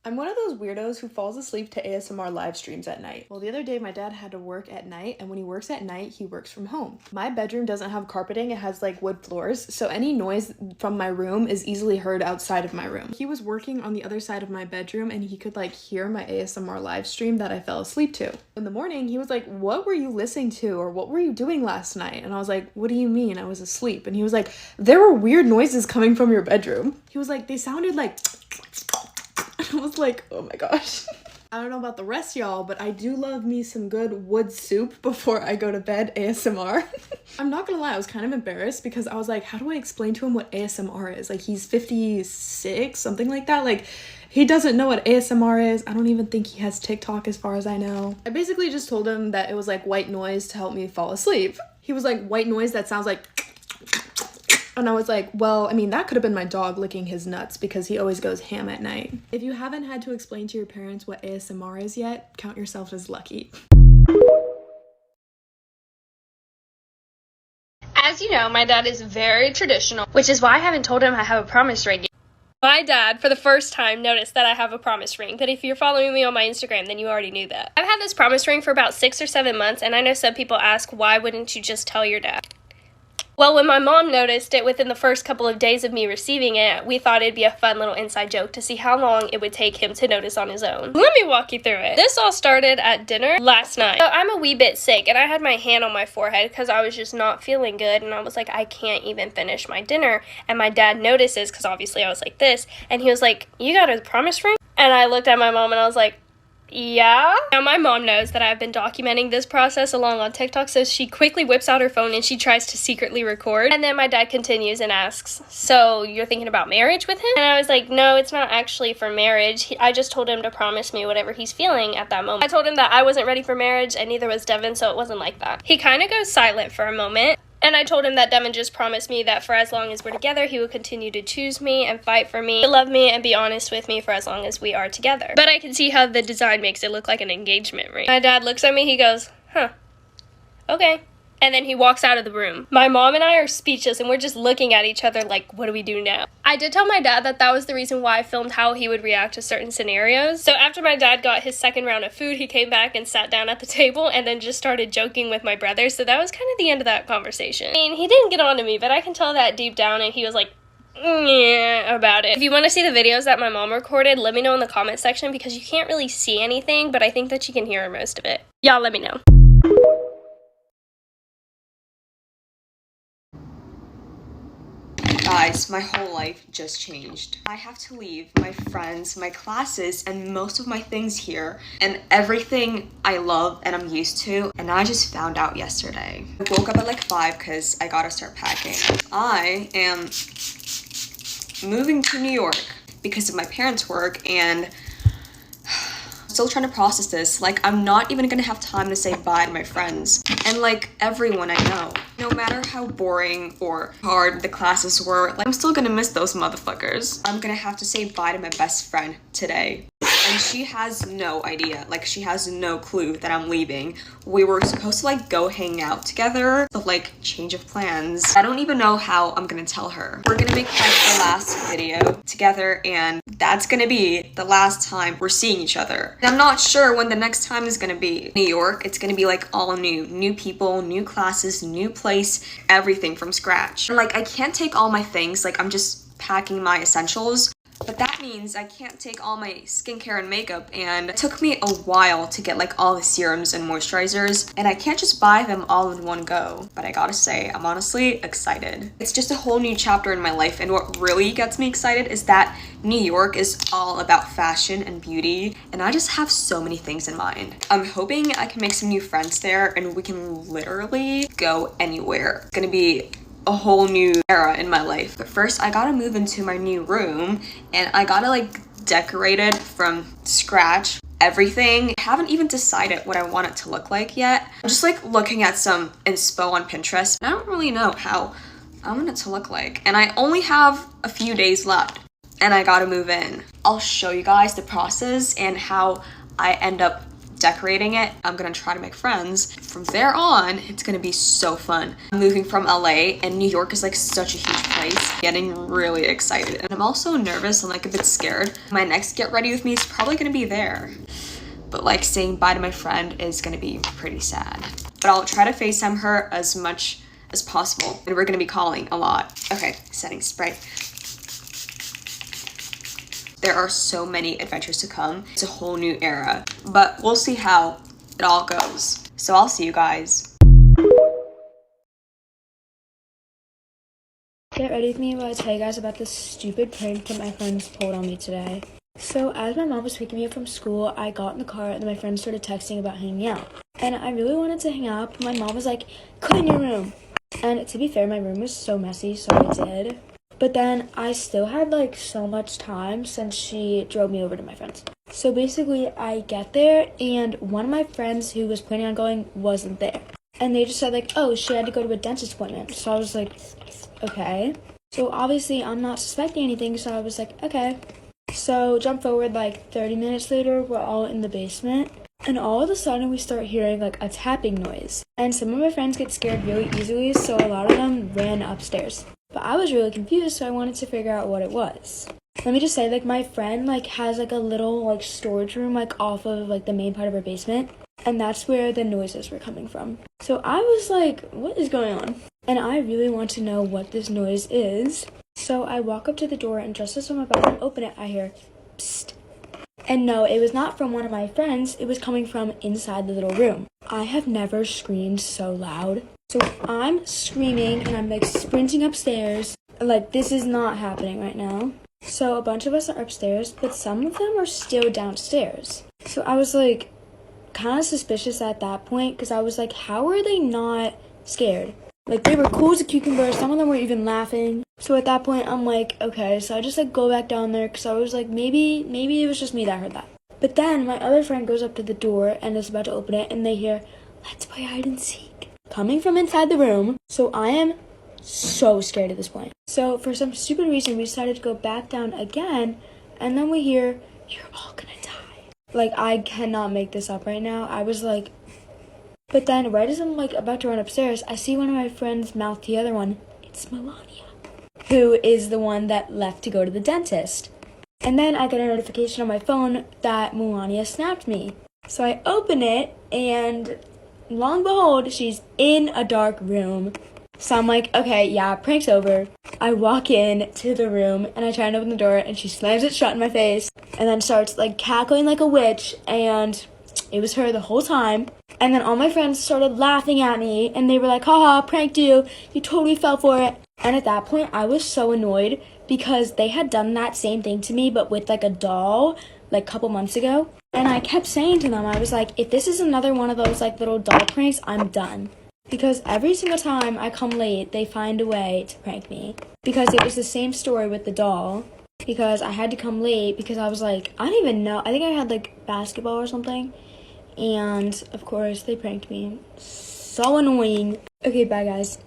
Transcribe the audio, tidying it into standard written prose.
I'm one of those weirdos who falls asleep to ASMR live streams at night. Well, the other day my dad had to work at night, and when he works at night, he works from home. My bedroom doesn't have carpeting, it has like wood floors, so any noise from my room is easily heard outside of my room. He was working on the other side of my bedroom and he could like hear my ASMR live stream that I fell asleep to. In the morning, he was like, "What were you listening to, or what were you doing last night?" And I was like, "What do you mean? I was asleep." And he was like, "There were weird noises coming from your bedroom." He was like, "They sounded like..." I was like, oh my gosh. I don't know about the rest y'all, but I do love me some good wood soup before I go to bed ASMR. I'm not gonna lie, I was kind of embarrassed because I was like, how do I explain to him what ASMR is? Like, he's 56, something like that. Like, he doesn't know what ASMR is. I don't even think he has TikTok as far as I know. I basically just told him that it was like white noise to help me fall asleep. He was like, white noise that sounds like... And I was like, well, I mean, that could have been my dog licking his nuts because he always goes ham at night. If you haven't had to explain to your parents what ASMR is yet, count yourself as lucky. As you know, my dad is very traditional, which is why I haven't told him I have a promise ring yet. My dad, for the first time, noticed that I have a promise ring, but if you're following me on my Instagram, then you already knew that. I've had this promise ring for about 6 or 7 months, and I know some people ask, why wouldn't you just tell your dad? Well, when my mom noticed it within the first couple of days of me receiving it, we thought it'd be a fun little inside joke to see how long it would take him to notice on his own. Let me walk you through it. This all started at dinner last night. So I'm a wee bit sick, and I had my hand on my forehead because I was just not feeling good, and I was like, I can't even finish my dinner. And my dad notices, because obviously I was like this, and he was like, "You got a promise ring?" And I looked at my mom and I was like, yeah. Now my mom knows that I've been documenting this process along on TikTok, so she quickly whips out her phone and she tries to secretly record. And then my dad continues and asks, "So you're thinking about marriage with him?" And I was like, "No, it's not actually for marriage. I just told him to promise me whatever he's feeling at that moment." I told him that I wasn't ready for marriage and neither was Devin, so it wasn't like that. He kind of goes silent for a moment. And I told him that Devin just promised me that for as long as we're together, he would continue to choose me and fight for me, love me, and be honest with me for as long as we are together. But I can see how the design makes it look like an engagement ring. My dad looks at me, he goes, "Huh, okay." And then he walks out of the room. My mom and I are speechless and we're just looking at each other like, what do we do now? I did tell my dad that that was the reason why I filmed how he would react to certain scenarios. So after my dad got his second round of food, he came back and sat down at the table and then just started joking with my brother. So that was kind of the end of that conversation. I mean, he didn't get on to me, but I can tell that deep down, and he was like, yeah, about it. If you want to see the videos that my mom recorded, let me know in the comment section because you can't really see anything, but I think that you can hear most of it. Y'all let me know. Guys, my whole life just changed. I have to leave my friends, my classes, and most of my things here, and everything I love and I'm used to, and I just found out yesterday. I woke up at like 5 because I gotta start packing. I am moving to New York because of my parents' work, and still trying to process this. Like, I'm not even gonna have time to say bye to my friends and like everyone I know. No matter how boring or hard the classes were, like, I'm still gonna miss those motherfuckers. I'm gonna have to say bye to my best friend today. And she has no idea, like she has no clue that I'm leaving. We were supposed to like go hang out together, but like change of plans. I don't even know how I'm gonna tell her. We're gonna make like the last video together, and that's gonna be the last time we're seeing each other. And I'm not sure when the next time is gonna be. New York, it's gonna be like all new people, new classes, new place, everything from scratch. And like I can't take all my things, like I'm just packing my essentials. But that means I can't take all my skincare and makeup, and it took me a while to get like all the serums and moisturizers, and I can't just buy them all in one go. But I gotta say, I'm honestly excited. It's just a whole new chapter in my life, and what really gets me excited is that New York is all about fashion and beauty, and I just have so many things in mind. I'm hoping I can make some new friends there, and we can literally go anywhere. It's gonna be a whole new era in my life. But first I gotta move into my new room, and I gotta like decorate it from scratch. Everything. I haven't even decided what I want it to look like yet. I'm just like looking at some inspo on Pinterest, and I don't really know how I want it to look like. And I only have a few days left, and I gotta move in. I'll show you guys the process and how I end up decorating it. I'm gonna try to make friends. From there on, it's gonna be so fun. I'm moving from LA, and New York is like such a huge place. Getting really excited. And I'm also nervous and like a bit scared. My next get ready with me is probably gonna be there. But like saying bye to my friend is gonna be pretty sad. But I'll try to FaceTime her as much as possible. And we're gonna be calling a lot. Okay, setting Sprite. There are so many adventures to come. It's a whole new era, but we'll see how it all goes. So I'll see you guys. Get ready with me while I tell you guys about this stupid prank that my friends pulled on me today. So as my mom was picking me up from school, I got in the car and then my friends started texting about hanging out. And I really wanted to hang out, but my mom was like, "Clean your room." And to be fair, my room was so messy, so I did. But then I still had like so much time since she drove me over to my friends. So basically I get there and one of my friends who was planning on going wasn't there. And they just said like, oh, she had to go to a dentist appointment. So I was like, okay. So obviously I'm not suspecting anything, so I was like, okay. So jump forward like 30 minutes later, we're all in the basement. And all of a sudden we start hearing like a tapping noise. And some of my friends get scared really easily, so a lot of them ran upstairs. But I was really confused, so I wanted to figure out what it was. Let me just say, like, my friend, like, has, like, a little, like, storage room, like, off of, like, the main part of her basement. And that's where the noises were coming from. So I was like, what is going on? And I really want to know what this noise is. So I walk up to the door, and just as I'm about to open it, I hear, psst. And no, it was not from one of my friends. It was coming from inside the little room. I have never screamed so loud. So I'm screaming and I'm like sprinting upstairs. Like, this is not happening right now. So a bunch of us are upstairs, but some of them are still downstairs. So I was like kind of suspicious at that point because I was like, how are they not scared? Like, they were cool as a cucumber. Some of them were even laughing. So at that point, I'm like, okay. So I just like go back down there because I was like, maybe it was just me that heard that. But then my other friend goes up to the door and is about to open it, and they hear, "Let's play hide and seek," coming from inside the room. So I am so scared at this point. So for some stupid reason, we decided to go back down again, and then we hear, "You're all gonna die." Like, I cannot make this up right now. I was like, but then right as I'm like about to run upstairs, I see one of my friends mouth the other one, "It's Melania," who is the one that left to go to the dentist. And then I get a notification on my phone that Melania snapped me. So I open it, and lo and behold, she's in a dark room. So I'm like, okay, yeah, prank's over. I walk in to the room, and I try and open the door, and she slams it shut in my face, and then starts like cackling like a witch, and it was her the whole time. And then all my friends started laughing at me, and they were like, haha, pranked you. You totally fell for it. And at that point, I was so annoyed because they had done that same thing to me, but with like a doll, like a couple months ago. And I kept saying to them, I was like, if this is another one of those like little doll pranks, I'm done. Because every single time I come late, they find a way to prank me. Because it was the same story with the doll. Because I had to come late because I was like, I don't even know. I think I had like basketball or something. And of course, they pranked me. So annoying. Okay, bye guys.